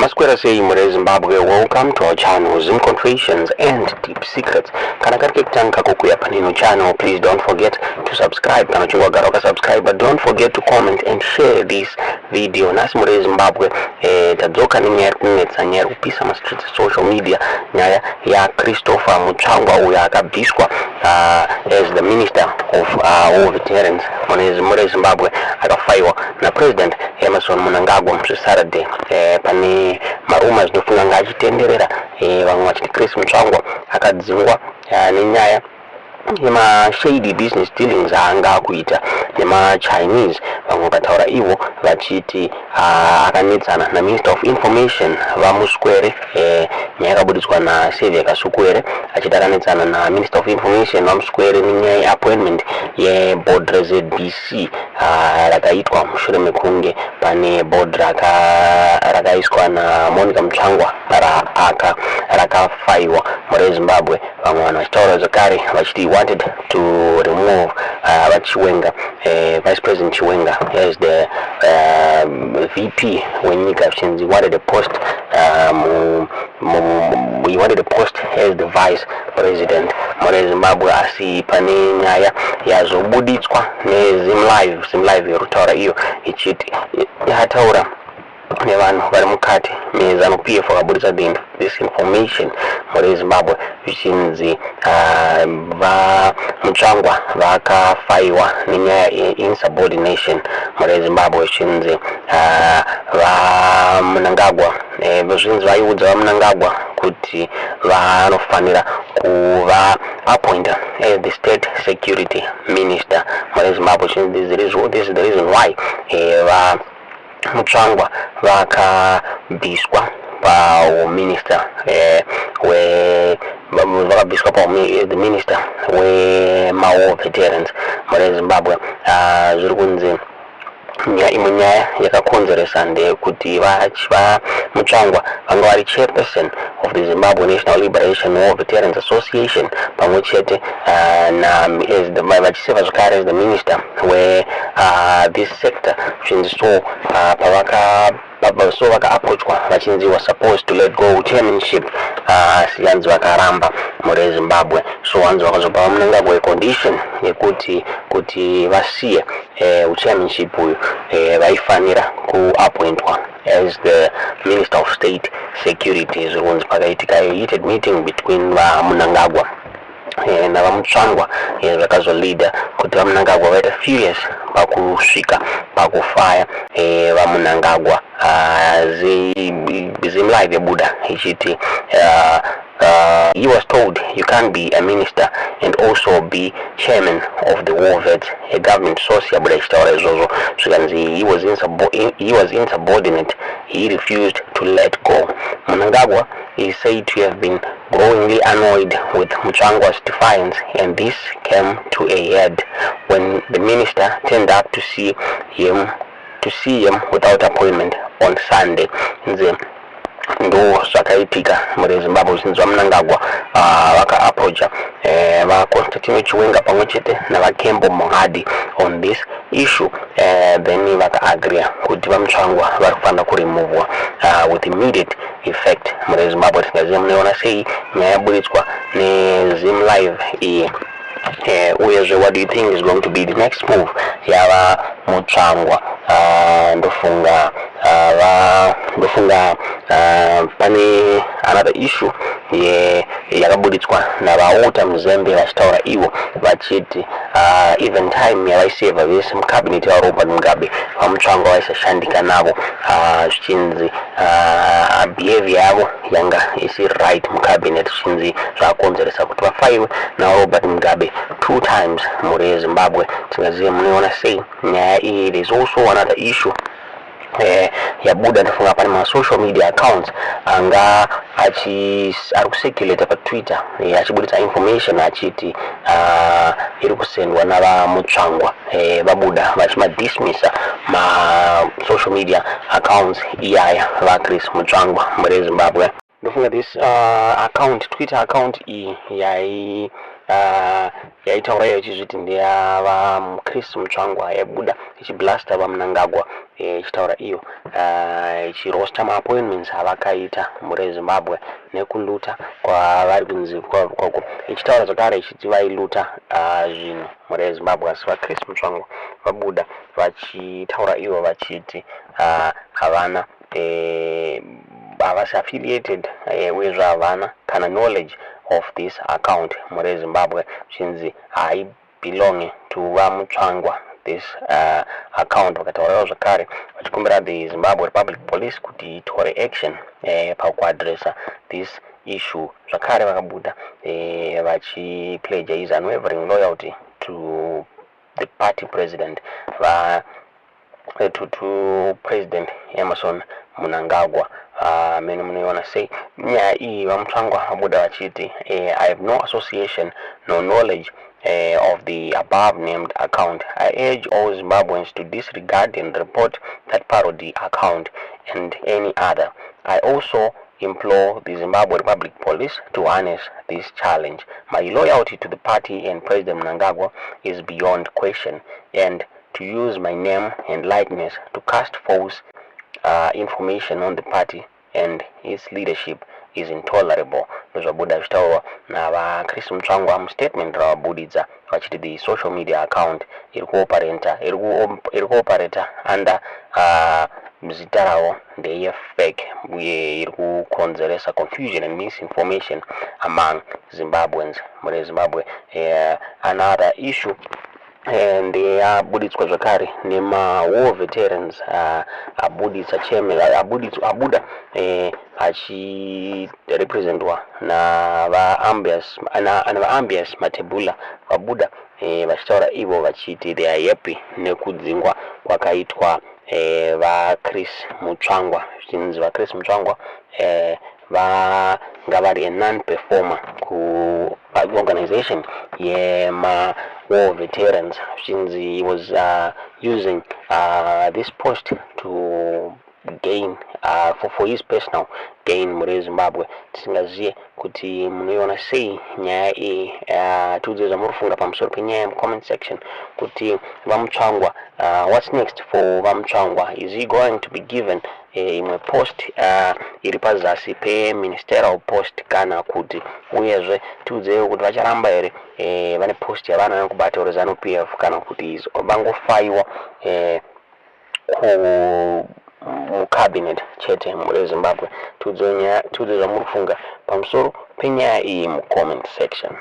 Masquera say Mure Zimbabwe, welcome to our channel, Zim Confessions and Deep Secrets. Kana katika tanka kukuya panino channel, please don't forget to subscribe. Kana chungwa garoka subscribe, but don't forget to comment and share this video. Nasi Mure Zimbabwe, tadzoka ni nyeru upisa ma street social media, nyaya ya Christopher Mutsvangwa uya akabiswa as the Minister of War Veterans. Mure Zimbabwe akafaiwa na President Mnangagwa Saturday pane maruma zinofunga ngachitenderera vamwe vachiti Chris Mutsvangwa akadzingwa nenyaya yema shady business dealings aanga kuita nema Chinese, vamwe vakataura ivo vachiti akanetsana na Minister of Information vamuswere nyaya yakabuditswa na Save Kasukwere achiti akanetsana na Minister of Information vamuswere nenyaya yeappointment yeboard reZBC rakaitwa mushure mekunge pane board rakaiswa na Monica Mutsvangwa rakafaiwa Mure Zimbabwe. Vamwe vanhu vachitaura zvakare vachiti wanted to remove Chiwenga, Vice President Chiwenga as the VP when he wanted a post he wanted a post as the Vice President. Mure Zimbabwe asi pane nyaya yazobuditswa Zim Live yorutaura iyo ichiti yataura nevanhu vari mukati meZanu-PF vakabudisa this information Mure Zimbabwe vichinzi Mutsvangwa vakafaiwa nenyaya insubordination Mure Zimbabwe vichinzi Mnangagwa zvinzi vaiudza Mnangagwa kuti vanofanira kuva appointa as the State Security Minister. Mure Zimbabwe vichinzi this is the reason why Mutsvangwa vakabiswa paminister vakabiswa the Minister wema-War Veterans Mure Zimbabwe. Zviri kunzi imwe nyaya yakakonzeresa ndekuti Mutsvangwa vanga vari chairperson of the Zimbabwe National Liberation War Veterans Association pamwe chete vachiseva zvakare as the minister this sector zvinzi so so vakaapproachwa vachinzi was supposed to let go chairmanship asi hanzi vakaramba Mure Zimbabwe. So hanzi vakazopa Mnangagwa condition yekuti vasiye chairmanship uyu vaifanira kuappointwa as the Minister of State Security. Zviri kunzi pakaitika heated meeting between Mnangagwa na Mutsvangwa zvakazolida kuti Mnangagwa vaita furious pakusvika pakufaya Mnangagwa. Zim Live yabuda ichiti he was told you can't be a minister and also be chairman of the war vets. A government source yabuda ichitaura izvozvo zvikanzi he was insubordinate. He refused to let go. Mnangagwa is said to have been growingly annoyed with Mutsvangwa's defiance, and this came to a head when the minister turned up to see him without appointment on Sunday. Ndo zvakaitika Mure Zimbabwe zvinzi Mnangagwa vakaapproacha vaConstantino Chiwenga pamwe chete navaKembo Mohadi on this issue, then vakaagree kuti Mutsvangwa vari kufanira kuremovwa with immediate effect. Mure Zimbabwe tingaziva munoona sei nyaya yabuditswa neZim Live iyi. What do you think is going to be the next move yava Mutsvangwa? Ndofunga pane another issue yakabuditswa navaota muzembe vachitaura ivo vachiti even time yavaiseva vese mucabinet yaRobert Mugabe vaMutsvangwa vaisashandika navo zvichinzi behavior yavo yanga isiri right mucabinet zvichinzi zvakakonzeresa kuti vafaiwe naRobert Mugabe 2 times Mure Zimbabwe. Tingaziva munoona sei nyaya iyi. There is also another issue yabuda ndafunga pane ma-social media accounts anga ari kucirculate paTwitter achibuditsa information achiti iri kusendwa navaMutsvangwa vabuda vachimadismissa ma-social media accounts iyaya vaChris Mutsvangwa Mure Zimbabwe. Ndofunga this Twitter account iyi yaitaura iyo ichizviti ndeyava Chris Mutsvangwa yabuda ichiblasta vaMnangagwa ichitaura iyo ichirosta maappointments avakaita muri Zimbabwe nekuluta kwavari kunzi kwako ichitaura zvakare ichiti vailuta zvinhu muri Zimbabwe asi vaChris Mutsvangwa vabuda vachitaura ivo vachiti havana havasi affiliated uyezve havana kana knowledge of this account muri Zimbabwe zvinzi I belong to Mutsvangwa this account. Vakataurawo zvakare vachikumbira the Zimbabwe Republic Police kuti itore action pakuadresa this issue. Zvakare vakabuda vachipledge his unwavering loyalty to the party president to President Emerson Mnangagwa. Many wanna say nyaya iyi vaMutsvangwa vabuda vachiti I have no association, no knowledge of the above named account. I urge all Zimbabweans to disregard and report that parody account and any other. I also implore the Zimbabwe Republic Police to harness this challenge. My loyalty to the party and President Mnangagwa is beyond question, and to use my name and likeness to cast false information on the party and its leadership is intolerable. Ndozvabuda zvitaurwa navaChris Mutsvangwa mustatement ravabudidza vachiti the social media account iri kuoperata under zita ravo ndeyefake uye iri kukonzeresa confusion and misinformation among Zimbabweans muri Zimbabwe. Another issue ndeyabuditswa zvakare nema-war veterans abuditsa chairman abuda achirepresentwa navaambias matebula vabuda vachitaura ivo vachiti they are happy nekudzingwa kwakaitwa vaChris Mutsvangwa. Zvichinzi vaChris Mutsvangwa vanga vari a non-performer kuorganization yema-war veterans. He was using this post to gain for his personal gain muri Zimbabwe. Tisingazive kuti munoiona sei nyaya iyi. Tiudze zvamurifunga pamusoro penyaya comment section kuti vaMutsvangwa what's next for vaMutsvangwa. Is he going to be given imwe post iri pazasi pe-ministerial post kana kuti uyezve tiudzewo kuti vacharamba here vane post yavanoda kubata uri Zanu-PF kana kuti vangofaiwa mucabinet chete muri Zimbabwe. Tiudze zvamurifunga pamusoro penyaya iyi mucomment section.